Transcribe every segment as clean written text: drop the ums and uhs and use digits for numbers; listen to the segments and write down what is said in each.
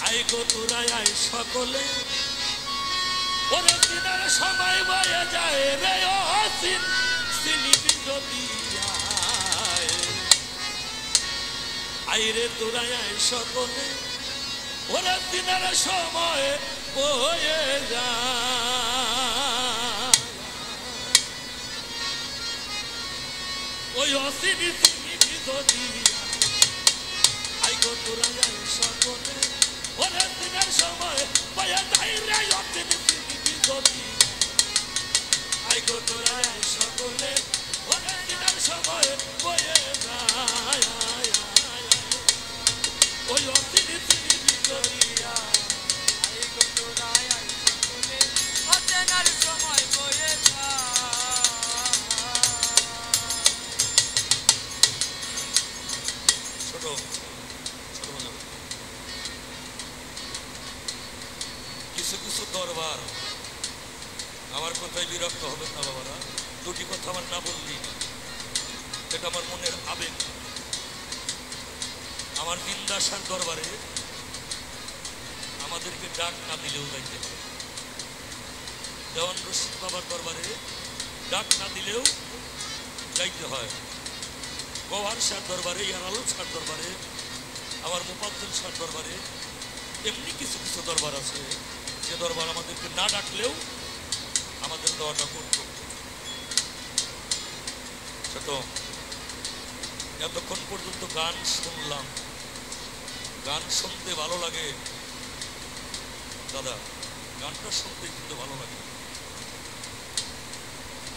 I go তোরা I সকলে ওরে দিনের সময় বয়ে যায় রে অসীন সিনিবি যদি আই রে তোরা আই সকলে ওরে দিনের সময় বয়ে যায় ওই অসীনি সিনিবি যদি আই গো তোরা আই সকলে ওরে দিনের সময় বয়ে যায় রে অসীনি সিনিবি যদি আই গো তোরা আই সকলে ওরে দিনের সময় বয়ে যায় ওই অসীনি সিনিবি যদি আই গো তোরা আই সকলে অচেনার সময় বয়ে যায় ছোট কিছু কিছু দরবার আমার কথায় বিরক্ত হবে না বাবারা দুটি কথা আমার না বললি না এটা আমার মনের আবেগ আমার দিনদাসার দরবারে আমাদেরকে ডাক না দিলেও যাইতে হবে দেওয়ান রশিদ বাবার দরবারে ডাক না দিলেও যাইতে হয় গওহার শাহ দরবারে ইয়ারালু শাহ দরবারে আমার মুফাদ্দল শাহ দরবারে এমনি কিছু কিছু দরবার আছে যে দরবার আমাদেরকে না ডাকলেও আমাদের দেওয়াটা করতো ছোট এতক্ষণ পর্যন্ত গান শুনলাম গান শুনতে ভালো লাগে দাদা গানটা শুনতে কিন্তু ভালো লাগে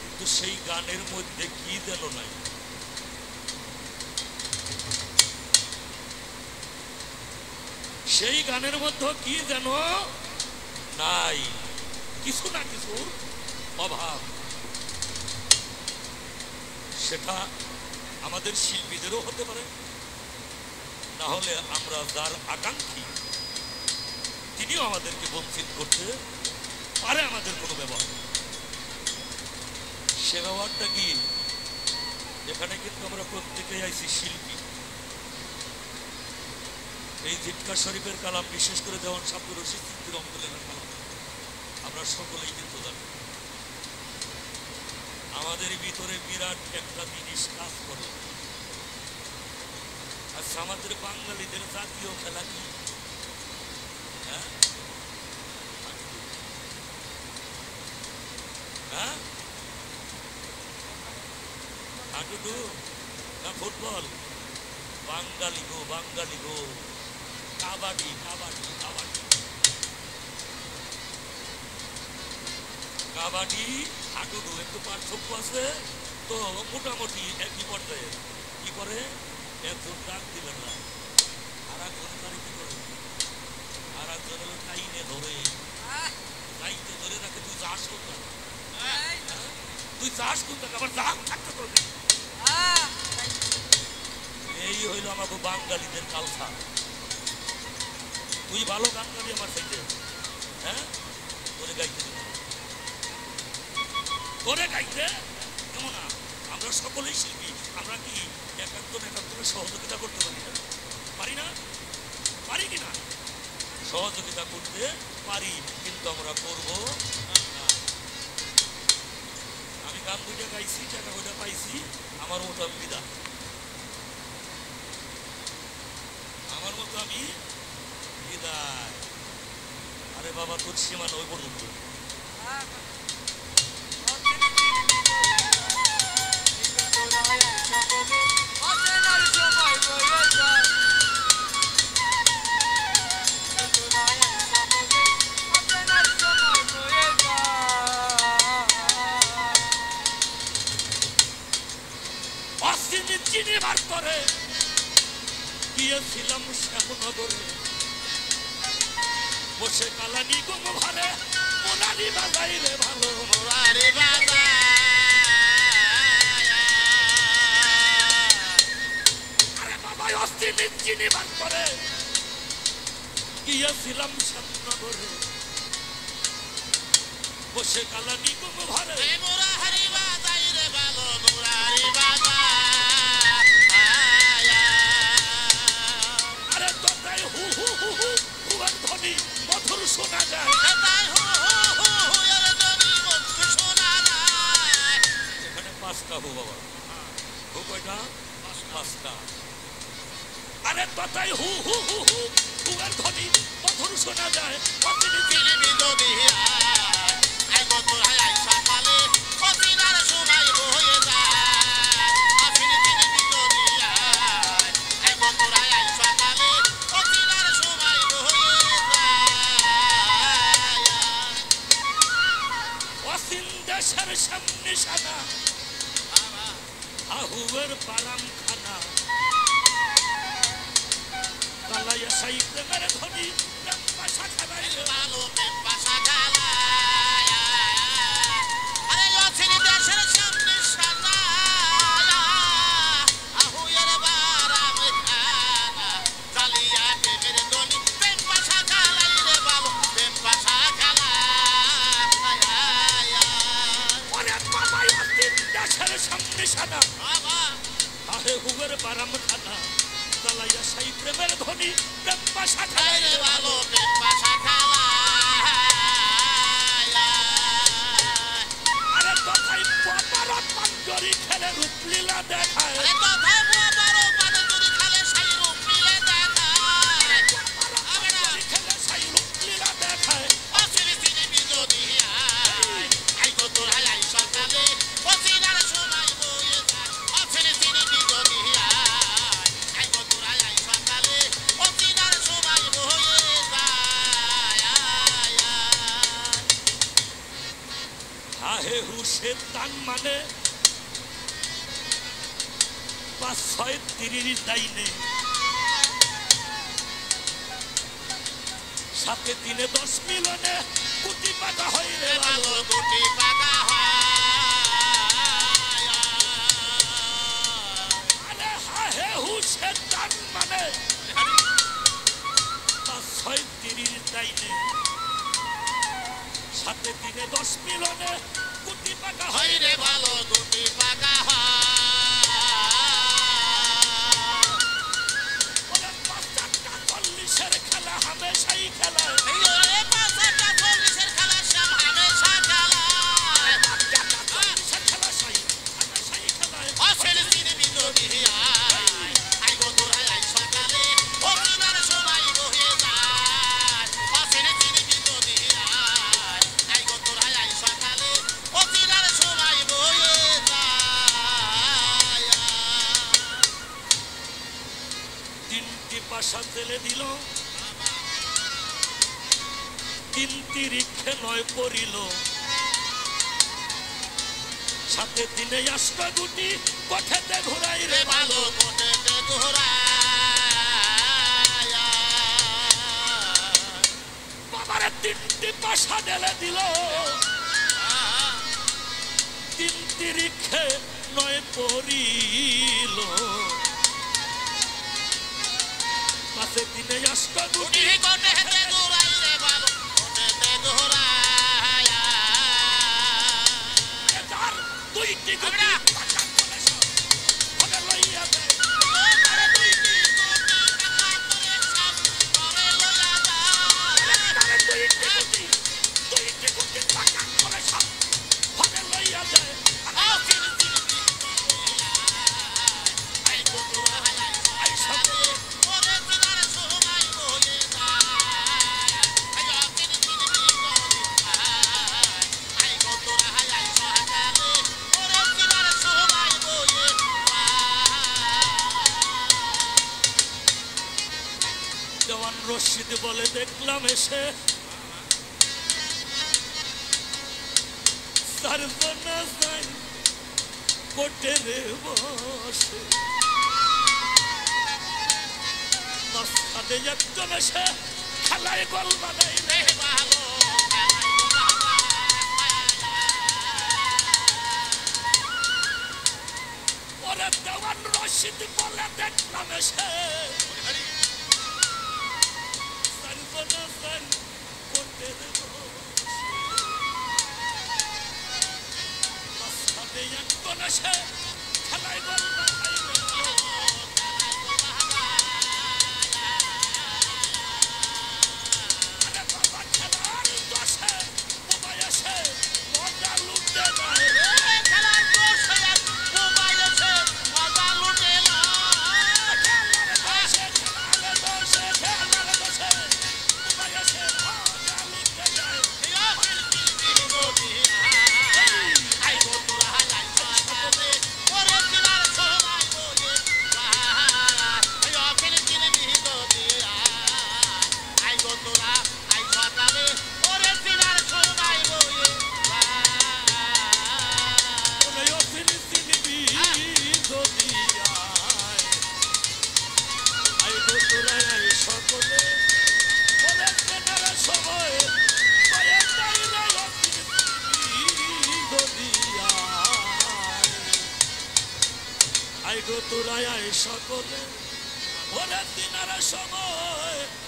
কিন্তু সেই গানের মধ্যে কি যেন নাই সেই গানের মধ্যে কি যেন নাই কিছু না কিছুর অভাব সেটা আমাদের শিল্পীদেরও হতে পারে না হলে আমরা যার আকাঙ্ক্ষী তিনিও আমাদেরকে বঞ্চিত করতে পারে আমাদের কোনো ব্যবহার সে ব্যবহারটা কি এখানে কিন্তু আমরা প্রত্যেকেই আইছি শিল্পী এই জিটকা শরীফের কালাম বিশেষ করে দেওয়ান শাব্দুর রশিদ সিদ্দিকী রহমাতুল্লাহ কালাম আমরা সকলেই কিন্তু জানি আমাদের ভিতরে বিরাট একটা জিনিস কাজ করে আচ্ছা আমাদের বাঙালিদের জাতীয় খেলা কি হ্যাঁ হ্যাঁ হাডুডু না ফুটবল বাঙালি গো কাবাডি কাবাডি কাবাডি কাবাডি হাডুডু একটু পার্থক্য আছে তো মোটামুটি একই পর্যায়ে কি করে একজন ডাক দিবেন না আর একজন তারে কি করে আর একজন হলো টাইনে ধরে টাইনে ধরে রাখে তুই যাস কোনটা তুই যাস কোনটা আবার যাক থাকতে করবে এই হইল আমাকে বাঙালিদের কালচার তুই ভালো গান গাবি আমার সাইতে হ্যাঁ তোরে গাইতে দেব তোরে গাইতে কেমন না আমরা সকলেই শিল্পী আমরা কি একাত্তরে সহযোগিতা করতে পারি না পারি কিনা সহযোগিতা করতে পারি কিন্তু আমরা করব না আমি গান দুইটা গাইছি টাকা ওইটা পাইছি আমার মতো আমি বিদা আমার মতো আমি বিদায় আরে বাবা তোর সীমানা ওই পর্যন্ত চিনিবার করে গিয়েছিলাম শ্যামনগরে বসে কালানি গুম ঘরে মোরারি বাজাই রে ভালো মোরারি বাজাই আরে বাবা অস্থির চিনিবার করে গিয়েছিলাম শ্যামনগরে বসে কালানি গুম ঘরে মোরারি বাজাই রে ভালো মোরারি বাজাই আরে তোতাই হু হু হু হু শোনা যায় এখানে পাঁচটা হু বাবা হু কয়টা পাঁচটা আরে কথাই হু হু হু হু হুয়ার ধ্বনি মধুর শোনা যায় অসীম দেশের সামনে সাদা আহুয়ের পারাম খানা কালাইয়া সাই প্রেমের ধ্বনি পাশা খানায় ভালো পাশা খালায় আরে অসীম দেশের সামনে সাদা আহুয়ের পারাম খানা কালিয়া প্রেমের ধ্বনি প্রেম পাশা খালায় রে ভালো প্রেম পাশা দেশের সামনে সাদা আহে হুবের বারাম খানা কালাইয়া সাই প্রেমের ধ্বনি প্রেম পাশা খালায় রে ভালো প্রেম পাশা খালায় আরে কথাই পাপারত পাঞ্জরি খেলে রূপলীলা দেখায় আরে কথাই পাপারত পাঞ্জরি খেলে সাই রূপলীলা দেখায় পাপারত খেলে সাই রূপলীলা দেখায় অসিরি সিরি বিজোদি আই গো তোর আই সকালে অসিনার সময় বয়ে যায় অসিরি সিরি বিজোদি আই গো তোর আই সকালে অসিনার সময় বয়ে যায় হাহে হুসে তান মানে 5-6-30 দাইনে সাথে দিনে 10 মিলনে কোটি পাকা হয় রে ভালো কোটি পাকা হয় আরে হাহে হুসে তান মানে 5-6-30 দাইনে সাথে দিনে 10 মিলনে কোটি পাকা হয় রে ভালো কোটি পাকা হয় ওরে 5-40 খেলা হামেশাই খেলা ওরে 5-40 খেলা শ্যাম হামেশা খেলা 5-40 খেলা সাই হামেশাই খেলা অসেল সিনে বিজোদি আই গো তোর আই সকালে অসিনার সময় বয়ে যায় অসেল সিনে বিজোদি আই গো তোর আই সকালে অসিনার সময় বয়ে যায় তিনটি পাশা তেলে দিল তিনটি রিক্ষে নয় পড়িল সাথে দিনে আষ্টা গুটি কোঠেতে ঘুরাই রে ভালো কোঠেতে ঘুরাই বাবারে তিনটি পাশা ঢেলে দিল তিনটি রিক্ষে নয় পড়িল পাশে দিনে আষ্টা গুটি কোঠেতে ঘুরাই রে ভালো কোঠেতে ঘুরাই তার দুইটি গুটি পাকা করে সব ধরে লইয়া দেয় তার দুইটি গুটি পাকা করে সব ধরে লইয়া দেয় তার দুইটি গুটি পাকা করে সব ধরে লইয়া দেয় আই গো তোরা আই সব ওরে তিনার সময় বয়ে যায় আই অকিনি তিনি বিজোদি আই গো তোরা আই সকালে ওরে তিনার সময় বয়ে যায় দেওয়ান রশিদ বলে দেখলাম এসে সারবনা যাই কোটে রে বসে মাঝখানে একজন এসে খেলায় গোল বানাই রে ভালো ওরে দেওয়ান রশিদ বলে দেখলাম এসে সারবনা যাই কোটে রে মাঝখানে একজন এসে খেলায় গোল বানাই রে আরে বাবা তোরায় সকলে ওরে দিনার সময়